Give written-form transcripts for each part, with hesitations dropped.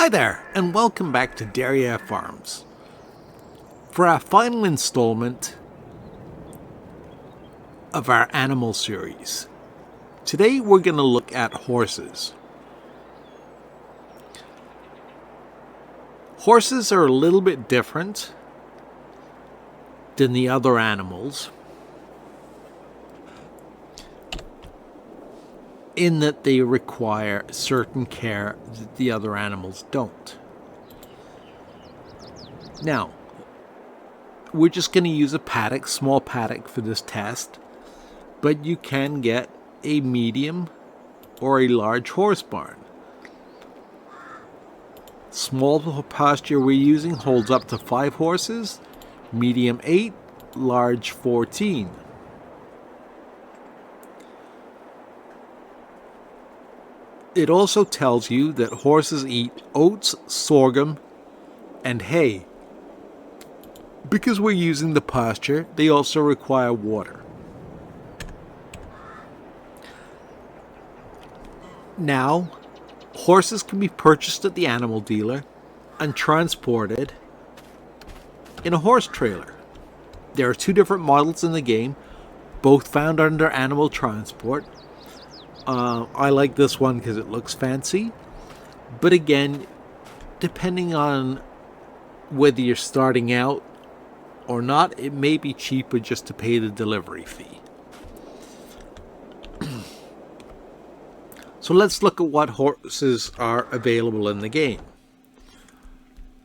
Hi there, and welcome back to Derriere Farms. For our final installment of our animal series, today we're going to look at horses. Horses are a little bit different than the other animals in that they require certain care that the other animals don't. Now, we're just going to use a paddock, small paddock for this test, but you can get a medium or a large horse barn. Small pasture we're using holds up to 5 horses, medium 8, large 14. It also tells you that horses eat oats, sorghum, and hay. Because we're using the pasture, they also require water. Now, horses can be purchased at the animal dealer and transported in a horse trailer. There are 2 different models in the game, both found under animal transport. I like this one because it looks fancy, but again, depending on whether you're starting out or not, it may be cheaper just to pay the delivery fee. So let's look at what horses are available in the game.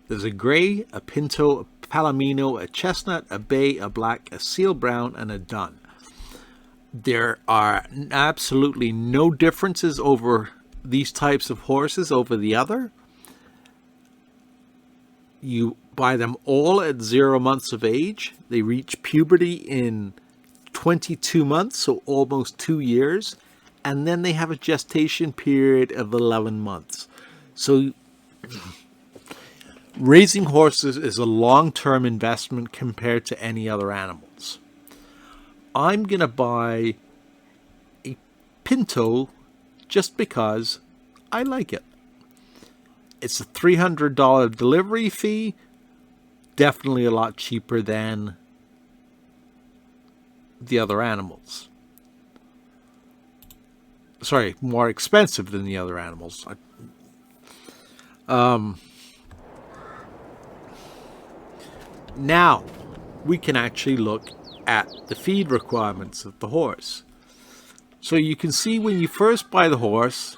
There's a gray, a pinto, a palomino, a chestnut, a bay, a black, a seal brown, and a dun. There are absolutely no differences over these types of horses over the other. You buy them all at 0 months of age. They reach puberty in 22 months, so almost 2 years. And then they have a gestation period of 11 months. So raising horses is a long-term investment compared to any other animals. I'm going to buy a pinto just because I like it. It's a $300 delivery fee, definitely a lot cheaper than the other animals. Sorry, more expensive than the other animals. Now, we can actually look at the feed requirements of the horse. So you can see when you first buy the horse,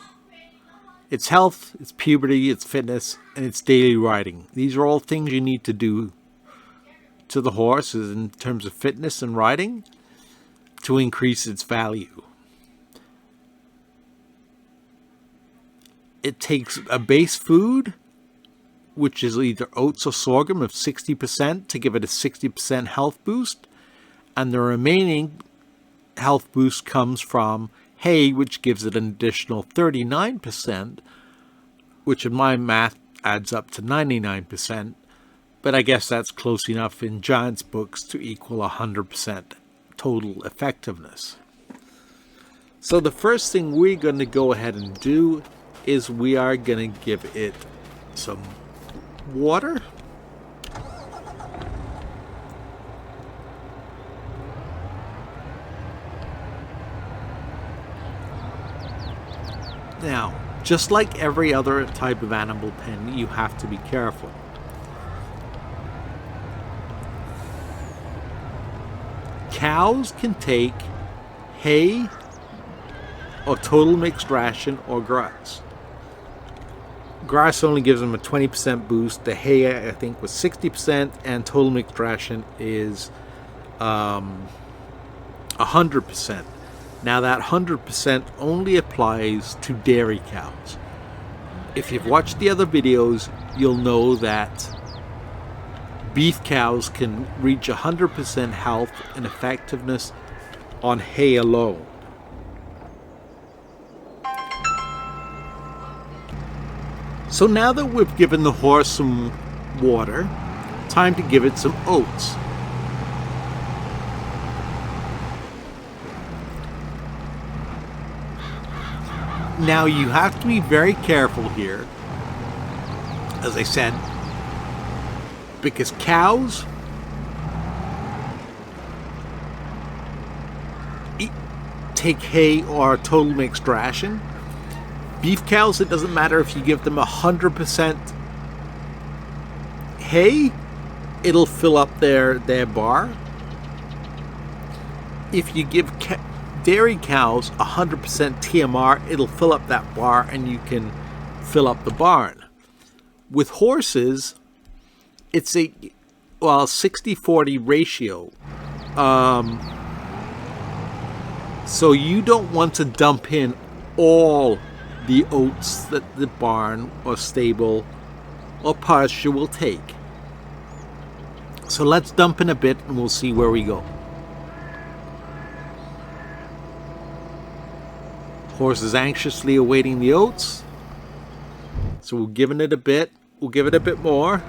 its health, its puberty, its fitness, and its daily riding. These are all things you need to do to the horse in terms of fitness and riding to increase its value. It takes a base food, which is either oats or sorghum, of 60% to give it a 60% health boost. And the remaining health boost comes from hay, which gives it an additional 39%, which in my math adds up to 99%. But I guess that's close enough in Giant's books to equal 100% total effectiveness. So the first thing we're going to go ahead and do is we are going to give it some water. Now, just like every other type of animal pen, you have to be careful. Cows can take hay or total mixed ration or grass. Grass only gives them a 20% boost. The hay, I think, was 60%, and total mixed ration is 100%. Now that 100% only applies to dairy cows. If you've watched the other videos, you'll know that beef cows can reach 100% health and effectiveness on hay alone. So now that we've given the horse some water, time to give it some oats. Now you have to be very careful here as I said, because cows take hay or a total mixed ration. Beef cows, it doesn't matter if you give them 100% hay, it'll fill up their bar. If you give dairy cows 100% TMR, it'll fill up that bar and you can fill up the barn. With horses, it's a 60-40 ratio. So you don't want to dump in all the oats that the barn or stable or pasture will take. So let's dump in a bit and we'll see where we go. Horse is anxiously awaiting the oats. So we're giving it a bit. We'll give it a bit more.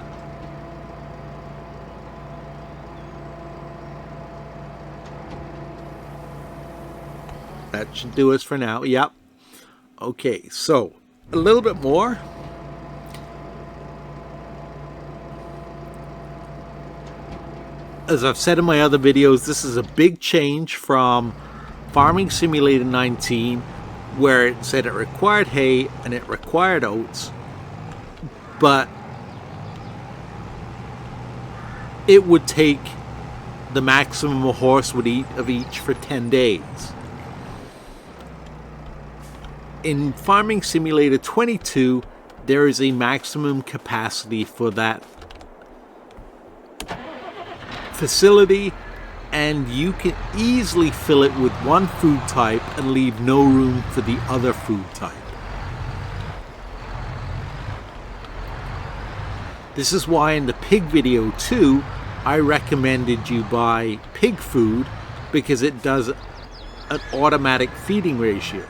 That should do us for now. Yep. Okay, so a little bit more. As I've said in my other videos, this is a big change from Farming Simulator 19, where it said it required hay and it required oats, but it would take the maximum a horse would eat of each for 10 days. In Farming Simulator 22, there is a maximum capacity for that facility, and you can easily fill it with one food type and leave no room for the other food type. This is why in the pig video too, I recommended you buy pig food, because it does an automatic feeding ratio.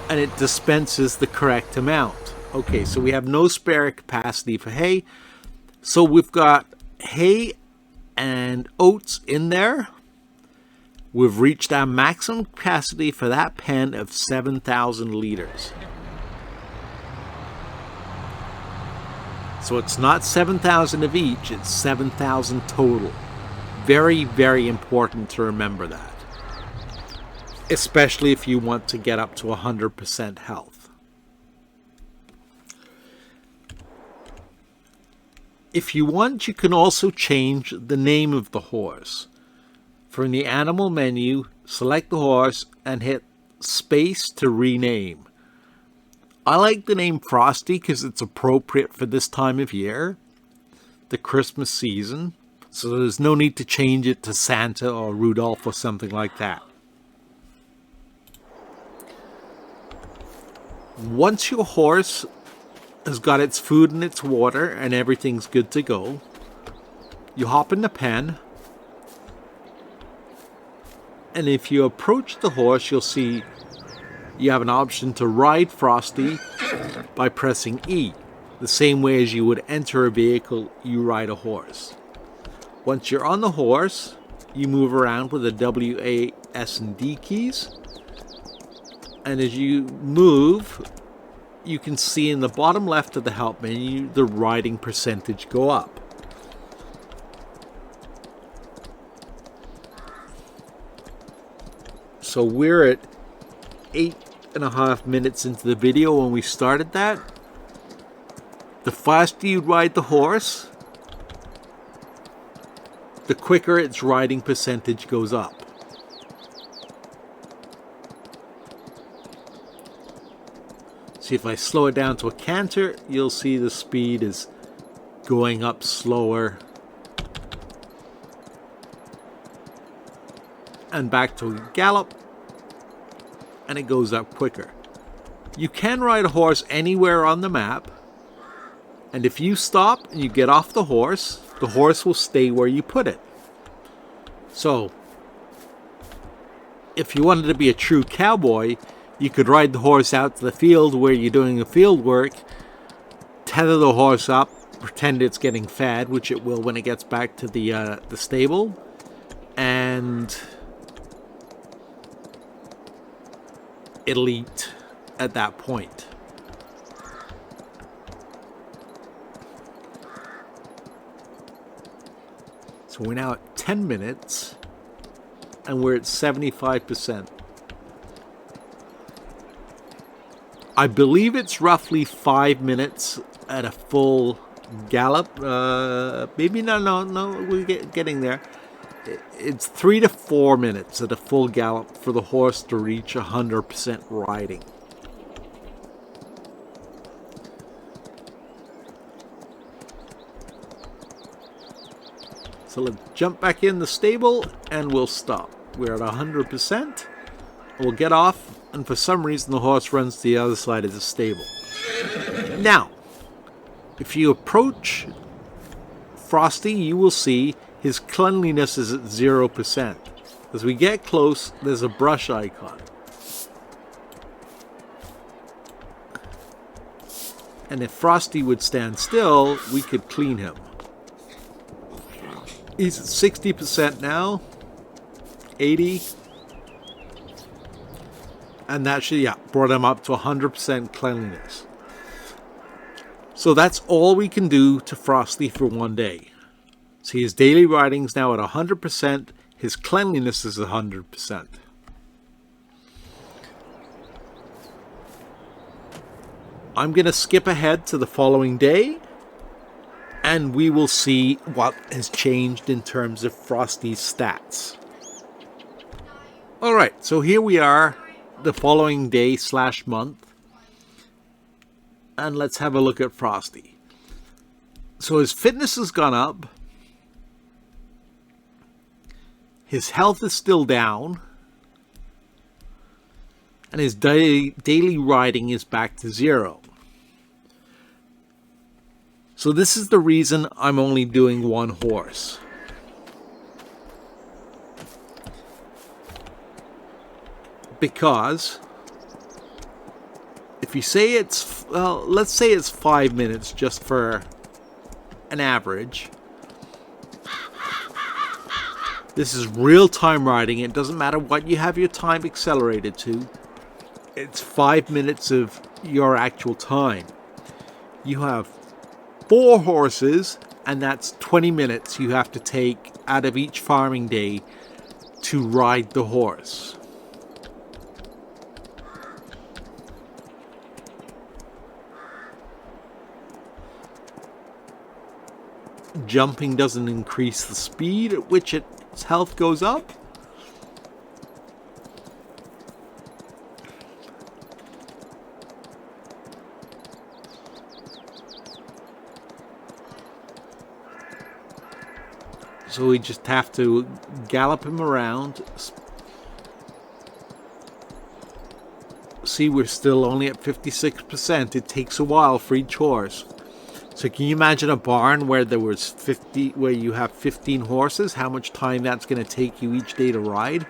And it dispenses the correct amount. Okay, so we have no spare capacity for hay. So we've got hay and oats in there. We've reached our maximum capacity for that pen of 7,000 liters. So it's not 7,000 of each, it's 7,000 total. Very, very important to remember that. Especially if you want to get up to 100% health. If you want, you can also change the name of the horse. From the animal menu, select the horse and hit space to rename. I like the name Frosty because it's appropriate for this time of year, the Christmas season, so there's no need to change it to Santa or Rudolph or something like that. Once your horse has got its food and its water and everything's good to go, you hop in the pen, and if you approach the horse, you'll see you have an option to ride Frosty by pressing E. The same way as you would enter a vehicle, you ride a horse. Once you're on the horse, you move around with the W, A, S, and D keys. And as you move, you can see in the bottom left of the help menu, the riding percentage go up. So we're at 8.5 minutes into the video when we started that. The faster you ride the horse, the quicker its riding percentage goes up. See, if I slow it down to a canter, you'll see the speed is going up slower. And back to a gallop, and it goes up quicker. You can ride a horse anywhere on the map, and if you stop and you get off the horse will stay where you put it. So, if you wanted to be a true cowboy, you could ride the horse out to the field where you're doing the field work, tether the horse up, pretend it's getting fed, which it will when it gets back to the stable, and it'll eat at that point. So we're now at 10 minutes and we're at 75%. I believe it's roughly 5 minutes at a full gallop. Maybe no, we're getting there. It's 3 to 4 minutes at a full gallop for the horse to reach 100% riding. So let's jump back in the stable and we'll stop. We're at 100%. We'll get off, and for some reason the horse runs to the other side of the stable. Now, if you approach Frosty, you will see his cleanliness is at 0%. As we get close, there's a brush icon. And if Frosty would stand still, we could clean him. He's at 60% now, 80. And that should, brought him up to 100% cleanliness. So that's all we can do to Frosty for one day. See, his daily riding's now at 100%. His cleanliness is 100%. I'm going to skip ahead to the following day, and we will see what has changed in terms of Frosty's stats. Alright, so here we are, the following day / month, and let's have a look at Frosty. So his fitness has gone up. His health is still down. And his daily riding is back to 0. So this is the reason I'm only doing one horse. Because if you say it's, well, let's say it's 5 minutes just for an average. This is real-time riding. It doesn't matter what you have your time accelerated to. It's 5 minutes of your actual time. You have 4 horses, and that's 20 minutes you have to take out of each farming day to ride the horse. Jumping doesn't increase the speed at which its health goes up. So we just have to gallop him around. See, we're still only at 56%. It takes a while for each horse. So can you imagine a barn where there was 50, where you have 15 horses? How much time that's going to take you each day to ride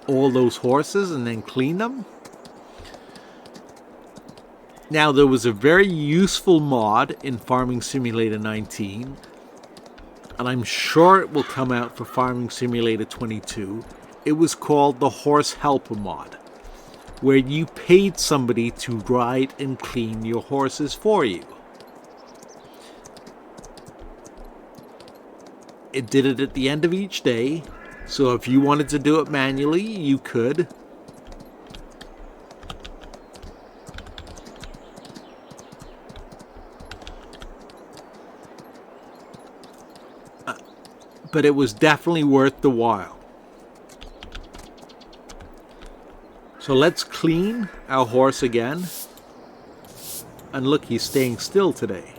all those horses and then clean them? Now, there was a very useful mod in Farming Simulator 19, and I'm sure it will come out for Farming Simulator 22. It was called the Horse Helper mod, where you paid somebody to ride and clean your horses for you. It did it at the end of each day, so if you wanted to do it manually, you could. But it was definitely worth the while. So let's clean our horse again. And look, he's staying still today.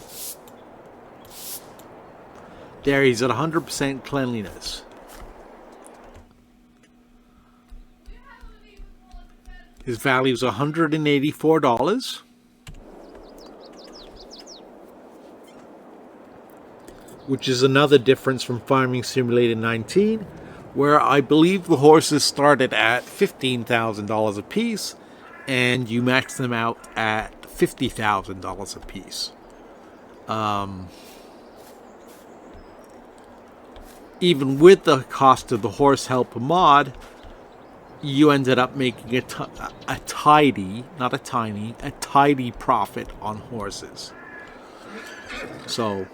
There, he's at 100% cleanliness. His value is $184. Which is another difference from Farming Simulator 19, where I believe the horses started at $15,000 a piece, and you max them out at $50,000 a piece. Even with the cost of the Horse Helper mod, you ended up making a tidy, not a tiny, a tidy profit on horses. So,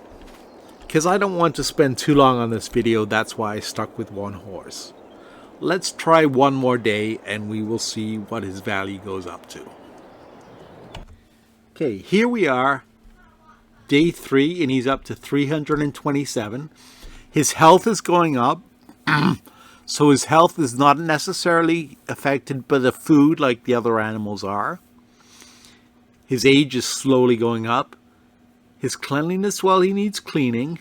because I don't want to spend too long on this video, that's why I stuck with one horse. Let's try one more day and we will see what his value goes up to. Okay, here we are, day 3, and he's up to 327. His health is going up, so his health is not necessarily affected by the food like the other animals are. His age is slowly going up. His cleanliness, well, he needs cleaning.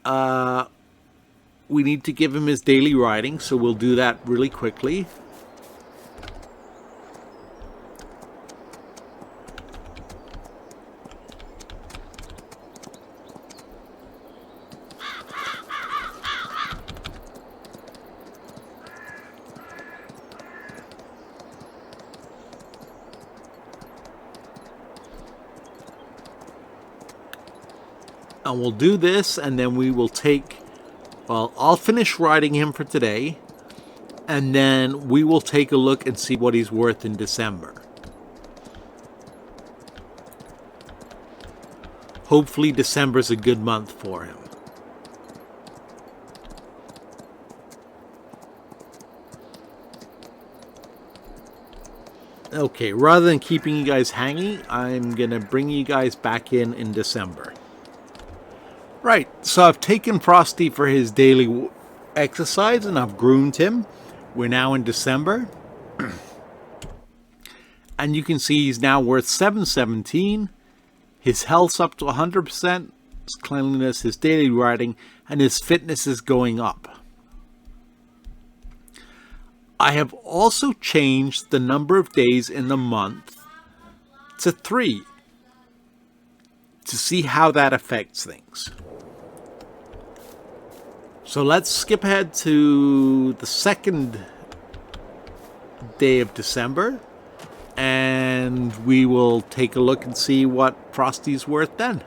We need to give him his daily riding, so we'll do that really quickly. And we'll do this, and then we will take, well, I'll finish riding him for today, and then we will take a look and see what he's worth in December. Hopefully December's a good month for him. Okay, rather than keeping you guys hanging, I'm going to bring you guys back in December. Right, so I've taken Frosty for his daily exercise and I've groomed him. We're now in December. And you can see he's now worth $717. His health's up to 100%, his cleanliness, his daily riding, and his fitness is going up. I have also changed the number of days in the month to 3 to see how that affects things. So let's skip ahead to the second day of December, and we will take a look and see what Frosty's worth then.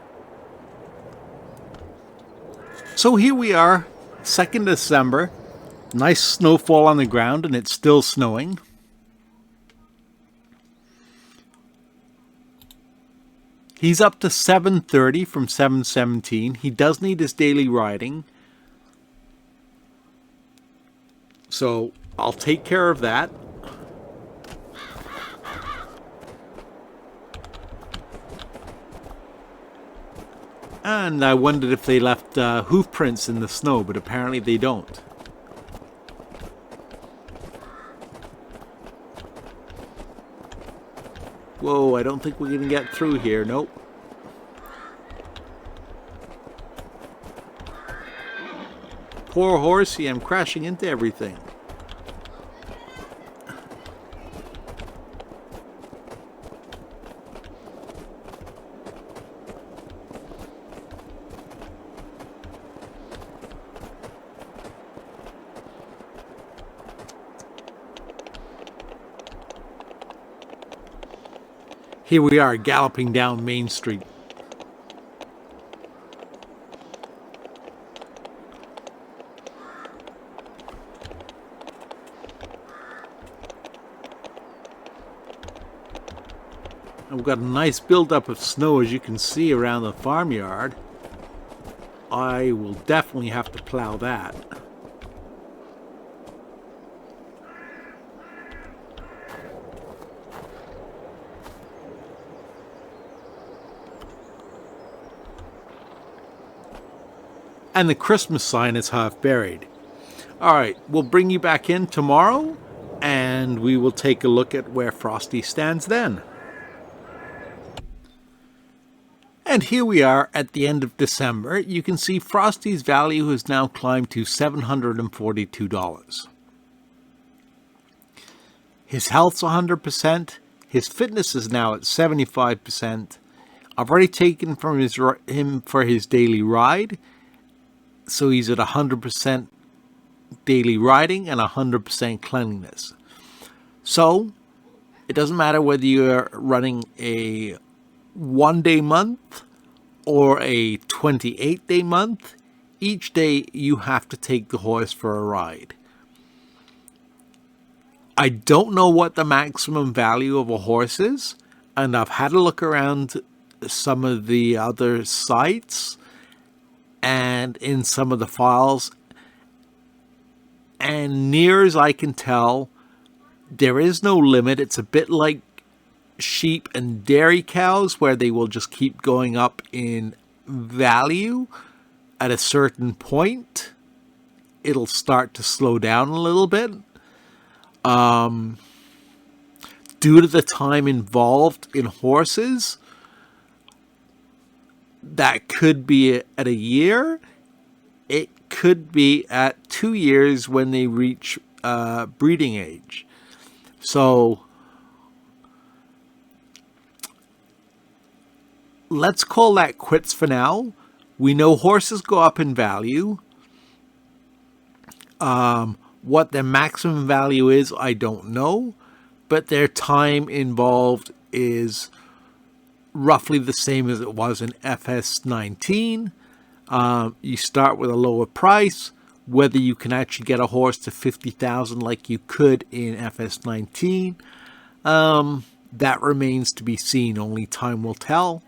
So here we are, 2nd December. Nice snowfall on the ground, and it's still snowing. He's up to 730 from 717. He does need his daily riding, so I'll take care of that. And I wondered if they left hoof prints in the snow, but apparently they don't. Whoa, I don't think we're going to get through here. Nope. Poor horsey, I'm crashing into everything. Here we are galloping down Main Street. And we've got a nice buildup of snow, as you can see, around the farmyard. I will definitely have to plow that. And the Christmas sign is half buried. Alright, we'll bring you back in tomorrow, and we will take a look at where Frosty stands then. And here we are at the end of December. You can see Frosty's value has now climbed to $742. His health's 100%. His fitness is now at 75%. I've already taken from him for his daily ride. So he's at 100% daily riding and 100% cleanliness. So it doesn't matter whether you're running a 1-day month or a 28-day month. Each day you have to take the horse for a ride. I don't know what the maximum value of a horse is, and I've had a look around some of the other sites and in some of the files, and near as I can tell, there is no limit. It's a bit like sheep and dairy cows, where they will just keep going up in value. At a certain point, it'll start to slow down a little bit. Due to the time involved in horses, that could be at a year. It could be at 2 years when they reach breeding age. So let's call that quits for now. We know horses go up in value. What their maximum value is, I don't know, but their time involved is roughly the same as it was in FS19. You start with a lower price. Whether you can actually get a horse to 50,000 like you could in FS19, that remains to be seen. Only time will tell.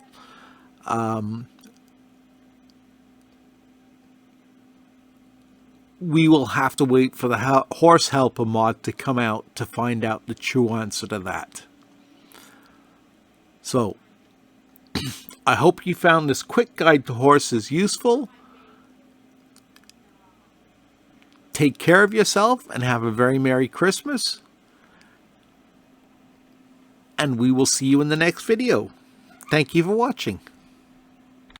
We will have to wait for the horse helper mod to come out to find out the true answer to that. So, I hope you found this quick guide to horses useful. Take care of yourself and have a very Merry Christmas. And we will see you in the next video. Thank you for watching.